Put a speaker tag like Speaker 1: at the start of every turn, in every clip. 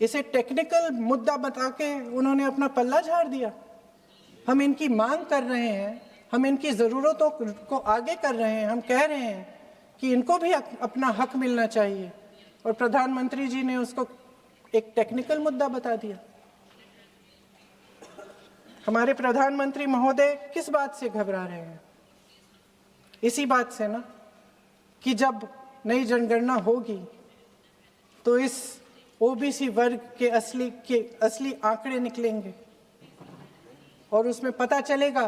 Speaker 1: इसे टेक्निकल मुद्दा बता के उन्होंने अपना पल्ला झाड़ दिया। हम इनकी मांग कर रहे हैं, हम इनकी ज़रूरतों को आगे कर रहे हैं, हम कह रहे हैं कि इनको भी अपना हक मिलना चाहिए, और प्रधानमंत्री जी ने उसको एक टेक्निकल मुद्दा बता दिया। हमारे प्रधानमंत्री महोदय किस बात से घबरा रहे हैं? इसी बात से ना कि जब नई जनगणना होगी तो इस ओबीसी वर्ग के असली आंकड़े निकलेंगे और उसमें पता चलेगा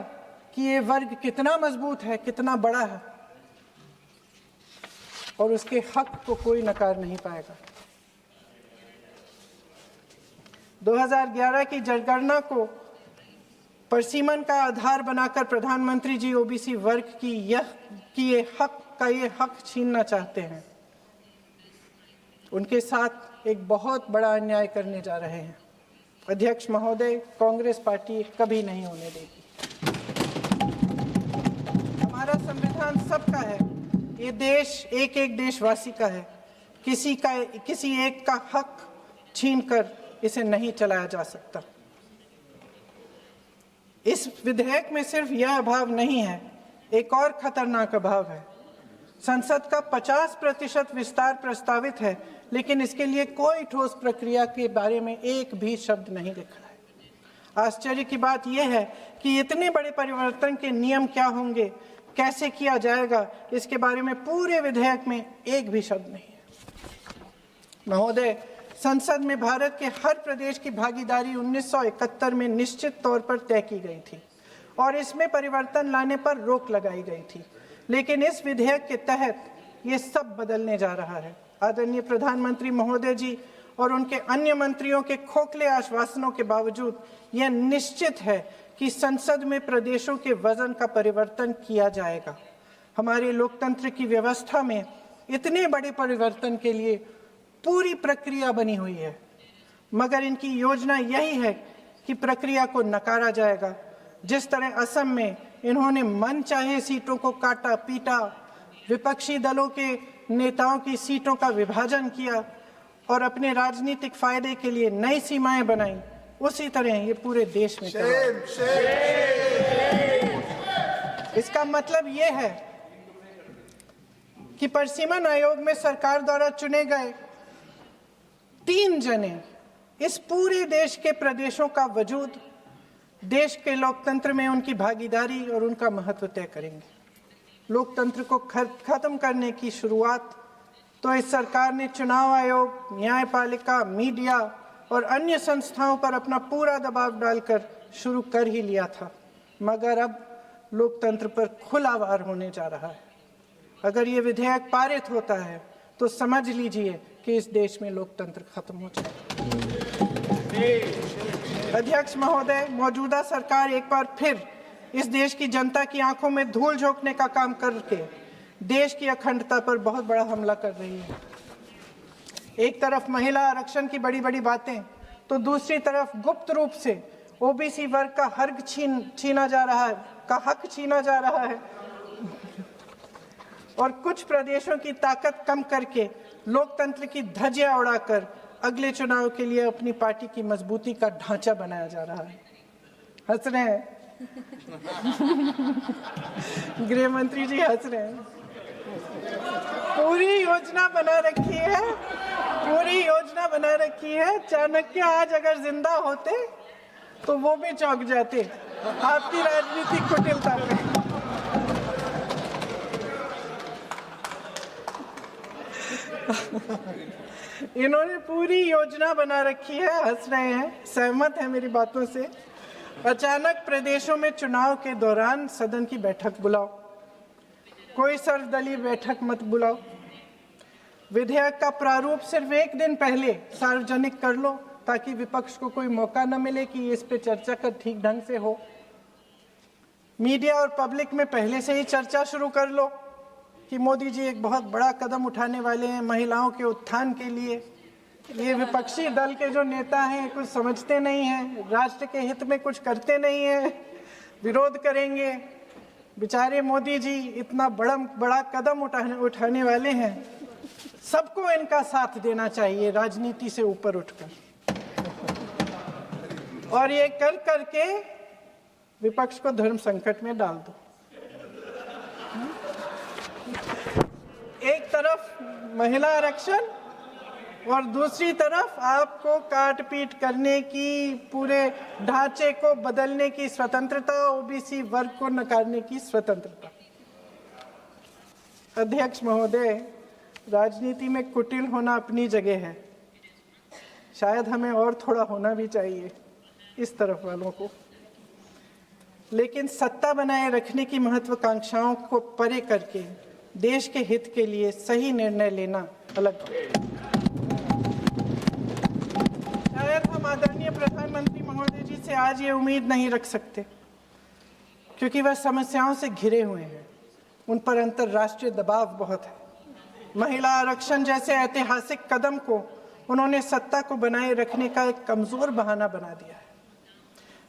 Speaker 1: कि ये वर्ग कितना मजबूत है, कितना बड़ा है, और उसके हक को कोई नकार नहीं पाएगा। 2011 की जनगणना को परसीमन का आधार बनाकर प्रधानमंत्री जी ओबीसी वर्ग की ये हक छीनना चाहते हैं। उनके साथ एक बहुत बड़ा अन्याय करने जा रहे हैं। अध्यक्ष महोदय, कांग्रेस पार्टी कभी नहीं होने देगी। हमारा संविधान सबका है, ये देश एक एक देशवासी का है। किसी एक का हक छीनकर इसे नहीं चलाया जा सकता। इस विधेयक में सिर्फ यह अभाव नहीं है, एक और खतरनाक अभाव है। संसद का 50% विस्तार प्रस्तावित है, लेकिन इसके लिए कोई ठोस प्रक्रिया के बारे में एक भी शब्द नहीं लिखा है। आश्चर्य की बात यह है कि इतने बड़े परिवर्तन के नियम क्या होंगे, कैसे किया जाएगा, इसके बारे में पूरे विधेयक में एक भी शब्द नहीं है। महोदय, संसद में भारत के हर प्रदेश की भागीदारी 1971 में निश्चित तौर पर तय की गई थी और इसमें परिवर्तन लाने पर रोक लगाई गई थी, लेकिन इस विधेयक के तहत ये सब बदलने जा रहा है। आदरणीय प्रधानमंत्री महोदय जी और उनके अन्य मंत्रियों के खोखले आश्वासनों के बावजूद यह निश्चित है कि संसद में प्रदेशों के वजन का परिवर्तन किया जाएगा। हमारे लोकतंत्र की व्यवस्था में इतने बड़े परिवर्तन के लिए पूरी प्रक्रिया बनी हुई है, मगर इनकी योजना यही है कि प्रक्रिया को नकारा जाएगा। जिस तरह असम में इन्होंने मन चाहे सीटों को काटा पीटा, विपक्षी दलों के नेताओं की सीटों का विभाजन किया और अपने राजनीतिक फायदे के लिए नई सीमाएं बनाई, उसी तरह ये पूरे देश में इसका मतलब ये है कि परसीमन आयोग में सरकार द्वारा चुने गए 3 जने इस पूरे देश के प्रदेशों का वजूद, देश के लोकतंत्र में उनकी भागीदारी और उनका महत्व तय करेंगे। लोकतंत्र को खत्म करने की शुरुआत तो इस सरकार ने चुनाव आयोग, न्यायपालिका, मीडिया और अन्य संस्थाओं पर अपना पूरा दबाव डालकर शुरू कर ही लिया था, मगर अब लोकतंत्र पर खुला वार होने जा रहा है। अगर ये विधेयक पारित होता है तो समझ लीजिए कि इस देश में लोकतंत्र खत्म हो जाएगा। अध्यक्ष महोदय, मौजूदा सरकार एक बार फिर इस देश की जनता की आंखों में धूल झोंकने का काम करके देश की अखंडता पर बहुत बड़ा हमला कर रही है। एक तरफ महिला आरक्षण की बड़ी बड़ी बातें, तो दूसरी तरफ गुप्त रूप से ओबीसी वर्ग का हक छीना जा रहा है और कुछ प्रदेशों की ताकत कम करके लोकतंत्र की धज्जियां उड़ाकर अगले चुनाव के लिए अपनी पार्टी की मजबूती का ढांचा बनाया जा रहा है। हंस रहे हैं गृह मंत्री जी, हंस रहे हैं। पूरी योजना बना रखी है। चाणक्य आज अगर जिंदा होते तो वो भी चौंक जाते आपकी राजनीतिक कुटिलता पे। इन्होंने पूरी योजना बना रखी है। हंस रहे हैं, सहमत है मेरी बातों से। अचानक प्रदेशों में चुनाव के दौरान सदन की बैठक बुलाओ, कोई सर्वदलीय बैठक मत बुलाओ। विधेयक का प्रारूप सिर्फ एक दिन पहले सार्वजनिक कर लो ताकि विपक्ष को कोई मौका न मिले कि इस पे चर्चा कर ठीक ढंग से हो। मीडिया और पब्लिक में पहले से ही चर्चा शुरू कर लो कि मोदी जी एक बहुत बड़ा कदम उठाने वाले हैं महिलाओं के उत्थान के लिए। ये विपक्षी दल के जो नेता हैं कुछ समझते नहीं हैं, राष्ट्र के हित में कुछ करते नहीं हैं, विरोध करेंगे। बेचारे मोदी जी इतना बड़ा कदम उठाने वाले हैं, सबको इनका साथ देना चाहिए राजनीति से ऊपर उठकर। और ये कर करके विपक्ष को धर्म संकट में डाल दो। एक तरफ महिला आरक्षण और दूसरी तरफ आपको काट पीट करने की, पूरे ढांचे को बदलने की स्वतंत्रता, ओबीसी वर्ग को नकारने की स्वतंत्रता। अध्यक्ष महोदय, राजनीति में कुटिल होना अपनी जगह है, शायद हमें और थोड़ा होना भी चाहिए इस तरफ वालों को, लेकिन सत्ता बनाए रखने की महत्वाकांक्षाओं को परे करके देश के हित के लिए सही निर्णय लेना अलग बात। शायद हम आदरणीय प्रधानमंत्री महोदय जी से आज ये उम्मीद नहीं रख सकते, क्योंकि वह समस्याओं से घिरे हुए हैं, उन पर अंतर्राष्ट्रीय दबाव बहुत है। महिला आरक्षण जैसे ऐतिहासिक कदम को उन्होंने सत्ता को बनाए रखने का एक कमजोर बहाना बना दिया है।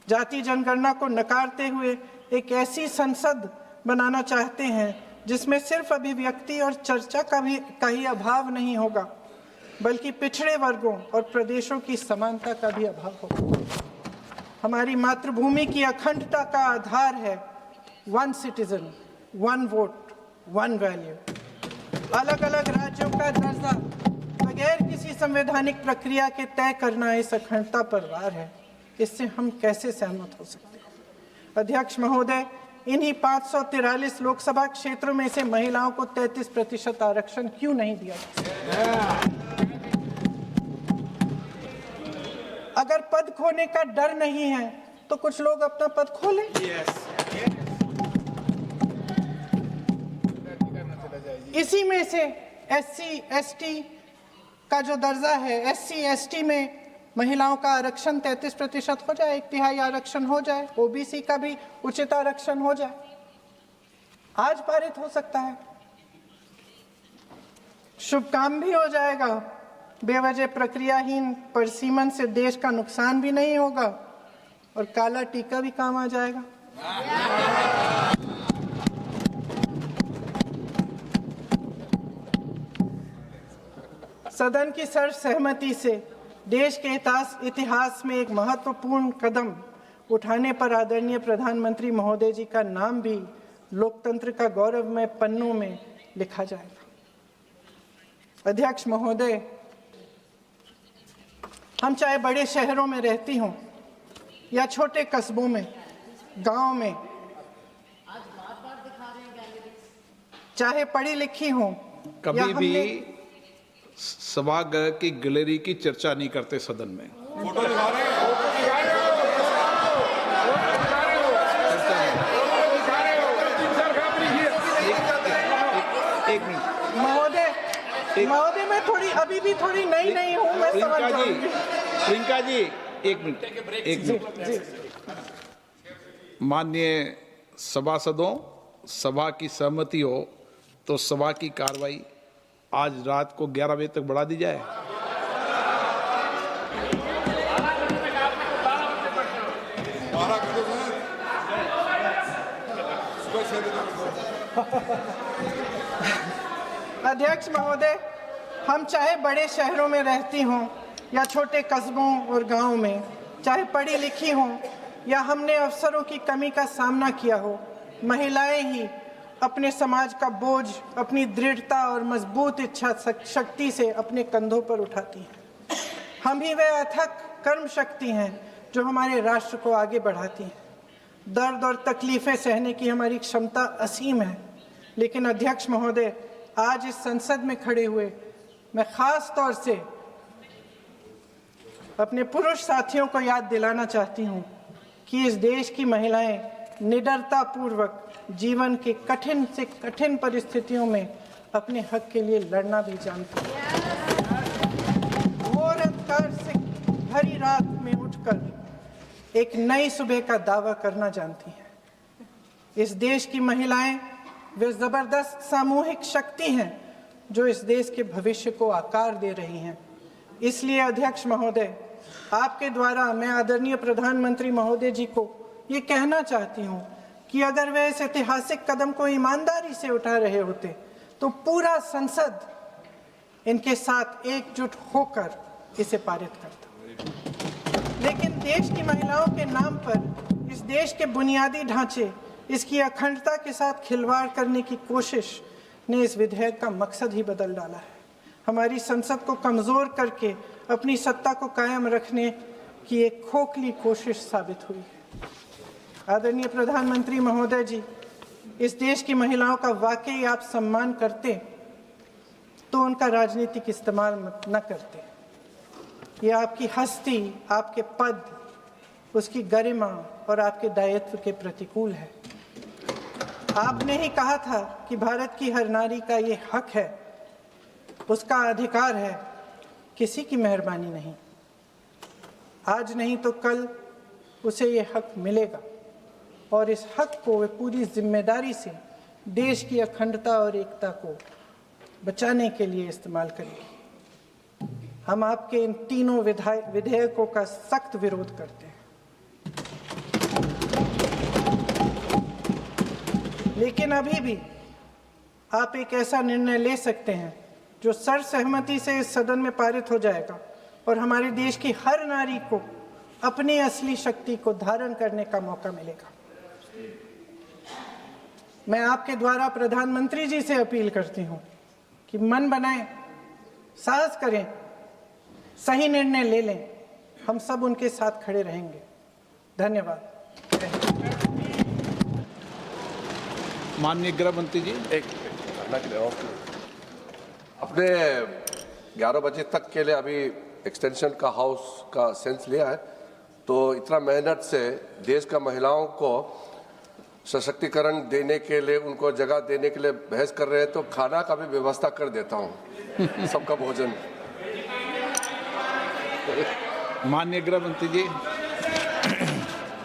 Speaker 1: जाति जनगणना को नकारते हुए एक ऐसी संसद बनाना चाहते हैं जिसमें सिर्फ अभिव्यक्ति और चर्चा का ही अभाव नहीं होगा, बल्कि पिछड़े वर्गों और प्रदेशों की समानता का भी अभाव होगा। हमारी मातृभूमि की अखंडता का आधार है one citizen, one vote, one value. अलग अलग राज्यों का दर्जा बगैर किसी संवैधानिक प्रक्रिया के तय करना इस अखंडता पर वार है। इससे हम कैसे सहमत हो सकते हैं? अध्यक्ष महोदय, इन्हीं 543 लोकसभा क्षेत्रों में से महिलाओं को 33% आरक्षण क्यों नहीं दिया जाता? अगर पद खोने का डर नहीं है तो कुछ लोग अपना पद खोलें। इसी में से SC ST का जो दर्जा है, SC ST में महिलाओं का आरक्षण 33% हो जाए, 1/3 आरक्षण हो जाए, ओबीसी का भी उचित आरक्षण हो जाए, आज पारित हो सकता है। शुभ काम भी हो जाएगा, बेवजह प्रक्रियाहीन परिसीमन से देश का नुकसान भी नहीं होगा और काला टीका भी काम आ जाएगा। सदन की सर्वसहमति से देश के इतिहास में एक महत्वपूर्ण कदम उठाने पर आदरणीय प्रधानमंत्री महोदय जी का नाम भी लोकतंत्र का गौरवमय पन्नों में लिखा जाएगा। अध्यक्ष महोदय, हम चाहे बड़े शहरों में रहती हों या छोटे कस्बों में, गांव में, चाहे पढ़ी लिखी हों,
Speaker 2: कभी भी सभागृह की गैलरी की चर्चा नहीं करते सदन में। एक मिनट
Speaker 1: महोदय, मैं थोड़ी अभी भी थोड़ी नई हूँ, मैं समझ जाऊंगी।
Speaker 2: प्रियंका जी, एक मिनट। माननीय सभासदों, सभा की सहमति हो तो सभा की कार्रवाई आज रात को 11 बजे तक बढ़ा दी जाए।
Speaker 1: अध्यक्ष महोदय, हम चाहे बड़े शहरों में रहती हों या छोटे कस्बों और गांवों में, चाहे पढ़ी लिखी हों या हमने अवसरों की कमी का सामना किया हो, महिलाएं ही अपने समाज का बोझ अपनी दृढ़ता और मजबूत इच्छा शक्ति से अपने कंधों पर उठाती हैं। हम ही वह अथक कर्म शक्ति हैं जो हमारे राष्ट्र को आगे बढ़ाती हैं। दर्द और तकलीफें सहने की हमारी क्षमता असीम है, लेकिन अध्यक्ष महोदय, आज इस संसद में खड़े हुए मैं खास तौर से अपने पुरुष साथियों को याद दिलाना चाहती हूँ कि इस देश की महिलाएं निडरता पूर्वक जीवन के कठिन से कठिन परिस्थितियों में अपने हक के लिए लड़ना भी जानती हैं। घोर अंधकार से भरी रात में उठकर एक नई सुबह का दावा करना जानती हैं। इस देश की महिलाएं वे जबरदस्त सामूहिक शक्ति हैं जो इस देश के भविष्य को आकार दे रही हैं। इसलिए अध्यक्ष महोदय, आपके द्वारा मैं आदरणीय प्रधानमंत्री महोदय जी को ये कहना चाहती हूँ कि अगर वे इस ऐतिहासिक कदम को ईमानदारी से उठा रहे होते तो पूरा संसद इनके साथ एकजुट होकर इसे पारित करता। लेकिन देश की महिलाओं के नाम पर इस देश के बुनियादी ढांचे, इसकी अखंडता के साथ खिलवाड़ करने की कोशिश ने इस विधेयक का मकसद ही बदल डाला है। हमारी संसद को कमजोर करके अपनी सत्ता को कायम रखने की एक खोखली कोशिश साबित हुई है। आदरणीय प्रधानमंत्री महोदय जी, इस देश की महिलाओं का वाकई आप सम्मान करते तो उनका राजनीतिक इस्तेमाल न करते। ये आपकी हस्ती, आपके पद, उसकी गरिमा और आपके दायित्व के प्रतिकूल है। आपने ही कहा था कि भारत की हर नारी का ये हक है, उसका अधिकार है, किसी की मेहरबानी नहीं। आज नहीं तो कल उसे ये हक मिलेगा और इस हक को वे पूरी जिम्मेदारी से देश की अखंडता और एकता को बचाने के लिए इस्तेमाल करेगी। हम आपके इन तीनों विधेयकों का सख्त विरोध करते हैं। लेकिन अभी भी आप एक ऐसा निर्णय ले सकते हैं जो सर्वसहमति से इस सदन में पारित हो जाएगा और हमारे देश की हर नारी को अपनी असली शक्ति को धारण करने का मौका मिलेगा। मैं आपके द्वारा प्रधानमंत्री जी से अपील करती हूं कि मन बनाएं, साहस करें, सही निर्णय ले लें। हम सब उनके साथ खड़े रहेंगे। धन्यवाद।
Speaker 2: माननीय गृह मंत्री जी,
Speaker 3: अपने 11 बजे तक के लिए अभी एक्सटेंशन का हाउस का सेंस लिया है, तो इतना मेहनत से देश का महिलाओं को सशक्तिकरण देने के लिए, उनको जगह देने के लिए बहस कर रहे हैं, तो खाना का भी व्यवस्था कर देता हूँ, सबका भोजन।
Speaker 2: माननीय गृह मंत्री जी।